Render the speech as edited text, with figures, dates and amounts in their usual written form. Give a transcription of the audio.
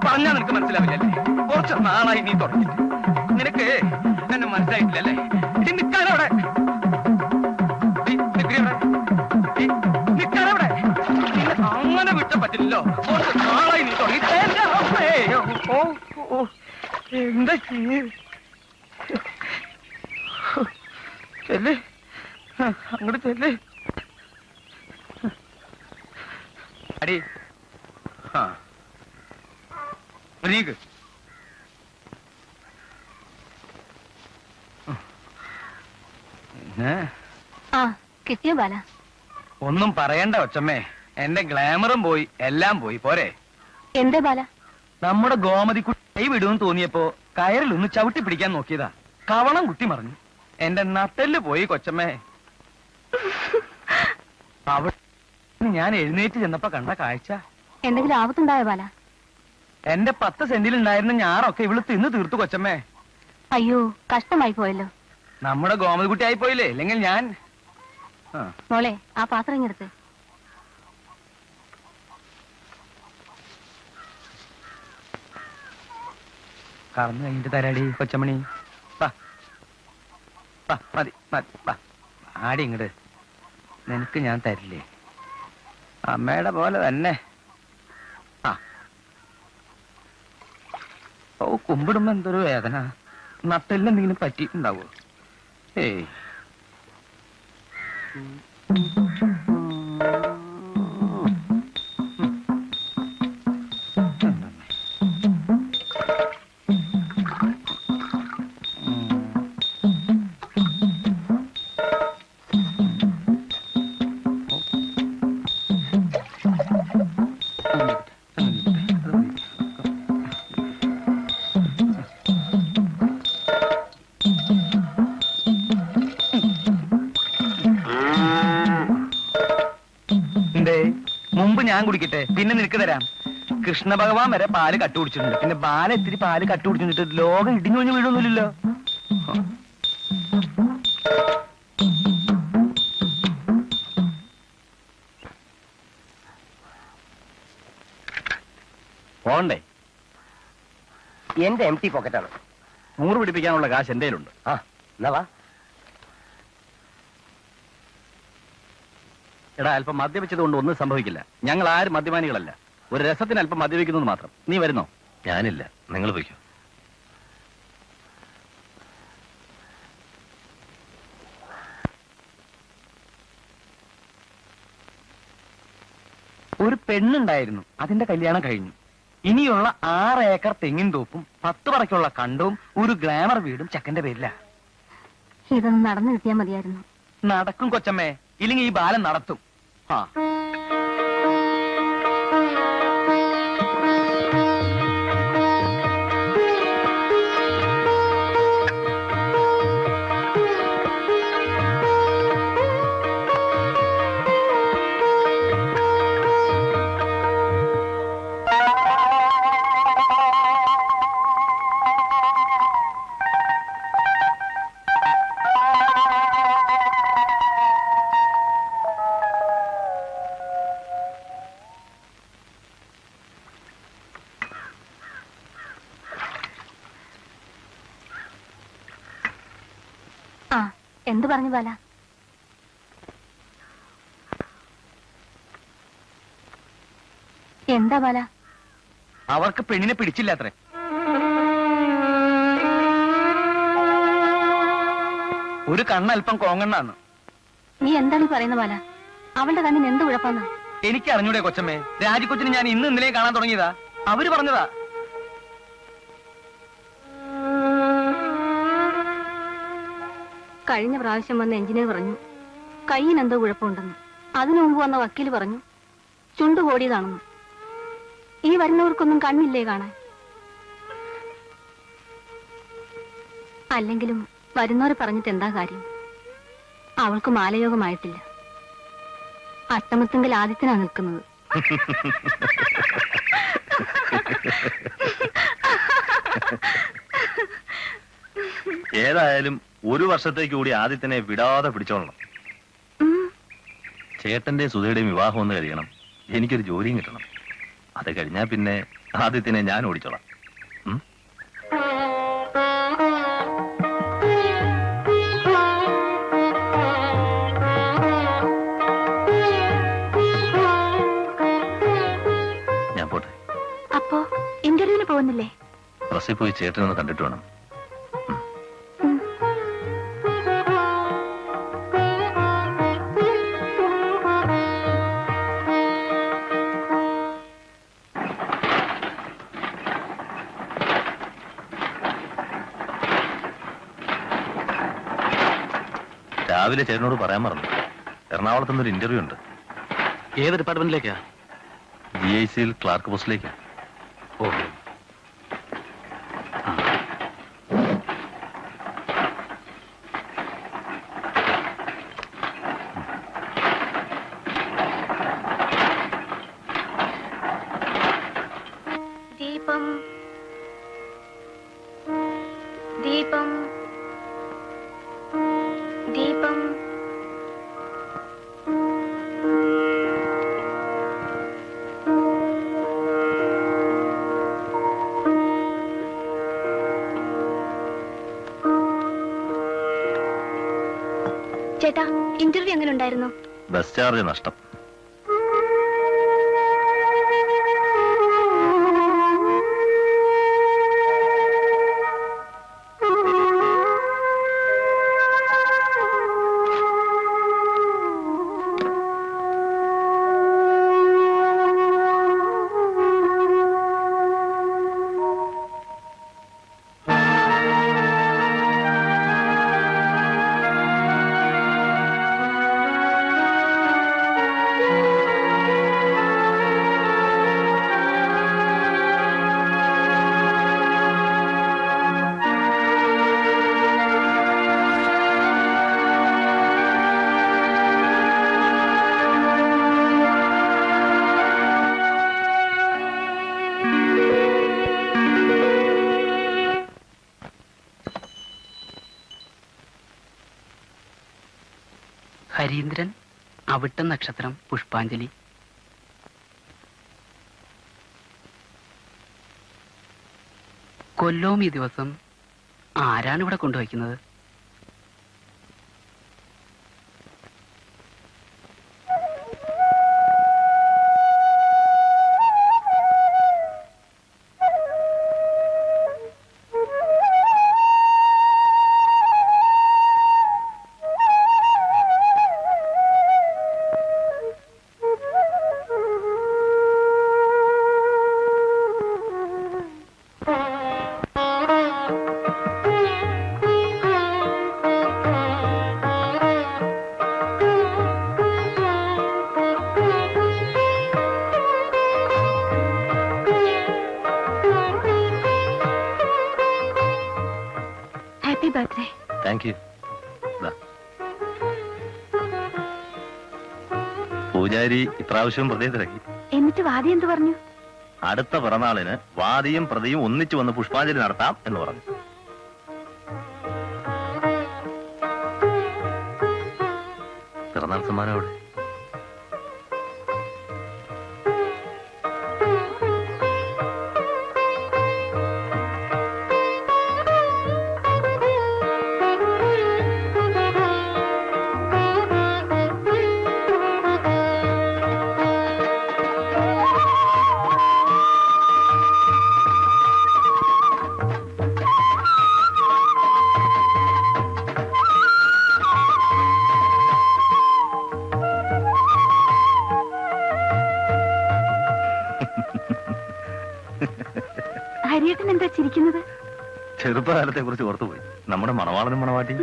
പറഞ്ഞാ നിനക്ക് മനസ്സിലാവില്ലല്ലേ? കുറച്ച് നാളായി നീ തുടങ്ങിയിട്ട്. നിനക്ക് എന്നെ മനസ്സിലായിട്ടില്ലല്ലേ? ഇനി നിൽക്കാനവിടെ നിൽക്കാനവിടെ അങ്ങനെ വിട്ട പറ്റില്ലല്ലോ. കുറച്ച് നാളായി നീ തുടങ്ങി. എന്താ ചെല്ല്, അങ്ങോട്ട് ചെല്ല്. അടി നീക്ക് കിട്ടിയോ ബാല? ഒന്നും പറയണ്ട കൊച്ചമ്മേ, എന്റെ ഗ്ലാമറും പോയി, എല്ലാം പോയി. പോരെ? എന്തേ ബാല? നമ്മുടെ ഗോമതി കൈ വിടുമെന്ന് തോന്നിയപ്പോ കയറിലൊന്ന് ചവിട്ടി പിടിക്കാൻ നോക്കിയതാ. കവളം കുത്തി മറിഞ്ഞു. എന്റെ നട്ടെല്ല് പോയി കൊച്ചമ്മേ. അവിടെ ഞാൻ എഴുന്നേറ്റ് ചെന്നപ്പോ കണ്ട കാഴ്ച. എന്തെങ്കിലും ആപത്തുണ്ടായോ ബാല? എന്റെ 10 സെന്റിലുണ്ടായിരുന്ന ഞാറൊക്കെ ഇവള് തിന്ന് തീർത്തു കൊച്ചമ്മേ. അയ്യോ, കഷ്ടമായി പോയല്ലോ. നമ്മുടെ ഗോമതി കുട്ടി ആയി പോയില്ലേ? അല്ലെങ്കിൽ ഞാൻ മോളെ, ആ പാത്രം ഇങ്ങെടുത്ത്. കറന്നു കഴിഞ്ഞിട്ട് തരാടി കൊച്ചമണി. മതി മതി, ആടി ഇങ്ങട്. നിനക്ക് ഞാൻ തരില്ലേ? അമ്മയുടെ പോലെ തന്നെ. ഓ, കുമ്പിടുമ്പോ എന്തൊരു വേദന. നട്ടെല്ലാം എന്തെങ്കിലും പറ്റിയിട്ടുണ്ടാവോ? ഏയ്, മുമ്പ് ഞാൻ കുടിക്കട്ടെ, പിന്നെ നിനക്ക് തരാം. കൃഷ്ണ ഭഗവാൻ വരെ പാല് കട്ടുപിടിച്ചിട്ടുണ്ട്. പിന്നെ ബാല ഇത്തിരി പാല് കട്ടുപിടിച്ചിട്ട് ലോകം ഇടിഞ്ഞൊഴിഞ്ഞ് വീഴൊന്നുമില്ലല്ലോ. പോണ്ടേ? എന്റെ എംടി പോക്കറ്റാണ്. 100 പിടിപ്പിക്കാനുള്ള കാശ് എന്റെ കയ്യിലുണ്ട്. എന്നാ വാ. എടാ, അല്പം മദ്യപിച്ചത് കൊണ്ട് ഒന്നും സംഭവിക്കില്ല. ഞങ്ങൾ ആരും മദ്യപാനികളല്ല. ഒരു രസത്തിന് അല്പം മദ്യപിക്കുന്നത് മാത്രം. നീ വരുന്നോ? ഞാനില്ല, നിങ്ങൾ പോയിക്കോ. ഒരു പെണ്ണുണ്ടായിരുന്നു, അതിന്റെ കല്യാണം കഴിഞ്ഞു. ഇനിയുള്ള 6 ഏക്കർ തെങ്ങിൻ തോപ്പും 10 പറയ്ക്കുള്ള കണ്ടവും ഒരു ഗ്ലാമർ വീടും ചെക്കന്റെ പേരില്ല. ഇതൊന്നും നടന്നു കിട്ടിയാൽ മതിയായിരുന്നു. നടക്കും കൊച്ചമ്മേ, ഇല്ലെങ്കിൽ ഈ ബാലൻ നടത്തും. എന്ത് പറഞ്ഞു ബാല? എന്താ ബാല? അവർക്ക് പെണ്ണിനെ പിടിച്ചില്ല അത്രേ. ഒരു കണ്ണല്പം കോങ്ങണ്ണാണ്. നീ എന്താണ് പറയുന്ന ബാല? അവളുടെ കണ്ണിന് എന്ത് കുഴപ്പമെന്നാ? എനിക്ക് അറിഞ്ഞൂടെ കൊച്ചമ്മേ? രാജിക്കൊച്ചിന് ഞാൻ ഇന്നലെ കാണാൻ തുടങ്ങിയതാ. അവര് പറഞ്ഞതാ. കഴിഞ്ഞ പ്രാവശ്യം വന്ന എഞ്ചിനീയർ പറഞ്ഞു കയ്യിനെന്തോ കുഴപ്പമുണ്ടെന്ന്. അതിനു മുമ്പ് വന്ന വക്കീൽ പറഞ്ഞു ചുണ്ടു കോടിയതാണെന്ന്. ഈ വരുന്നവർക്കൊന്നും കണ്ണില്ലേ കാണാൻ? അല്ലെങ്കിലും വരുന്നവരെ പറഞ്ഞിട്ട് എന്താ കാര്യം? അവൾക്ക് മാലയോഗമായിട്ടില്ല. അട്ടമത്തെങ്കിൽ ആദിത്യനാ നിൽക്കുന്നത്. ഏതായാലും 1 വർഷത്തേക്ക് കൂടി ആദിത്യനെ വിടാതെ പിടിച്ചോളണം. ചേട്ടന്റെ സുധയുടെയും വിവാഹം ഒന്ന് കഴിയണം. എനിക്കൊരു ജോലിയും കിട്ടണം. അത് കഴിഞ്ഞാൽ പിന്നെ ആദിത്യനെ ഞാൻ ഓടിച്ചോളാം. ഉം? ഞാൻ പോട്ടെ. അപ്പോ ഇന്റർവ്യൂവിന് പോകുന്നില്ലേ? പ്രസ്സിൽ പോയി ചേട്ടനൊന്ന് കണ്ടിട്ട് വേണം. രാവിലെ ചേട്ടനോട് പറയാൻ മറന്നു. എറണാകുളത്ത് നിന്നൊരു ഇന്റർവ്യൂ ഉണ്ട്. ഏത് ഡിപ്പാർട്ട്മെന്റിലേക്കാ? GICയിൽ ക്ലാർക്ക് പോസ്റ്റിലേക്കാ. ഓ, ദീപം ദീപം ദീപം ചേട്ടാ, ഇന്റർവ്യൂ എങ്ങനെ ഉണ്ടായിരുന്നു? ബസ് ചാർജ് നഷ്ടം. ഹരീന്ദ്രൻ, അവിട്ട നക്ഷത്രം, പുഷ്പാഞ്ജലി. കൊല്ലവും ഈ ദിവസം ആരാണ് ഇവിടെ കൊണ്ടുവയ്ക്കുന്നത്? Happy birthday. Thank you. പൂജാരി ഇപ്രാവശ്യവും പ്രതിയെ തിരക്കി. എന്നിട്ട് വാദി എന്ത് പറഞ്ഞു? അടുത്ത പിറന്നാളിന് വാദിയും പ്രതിയും ഒന്നിച്ചു വന്ന് പുഷ്പാഞ്ജലി നടത്താം എന്ന് പറഞ്ഞു. പിറന്നാൾ സമ്മാനം അവിടെ. ഹരിയേട്ടൻ എന്താ ചിരിക്കുന്നത്? ചെറുപ്പകാലത്തെ കുറിച്ച് ഓർത്തുപോയി. നമ്മുടെ മണവാളനും മണവാട്ടി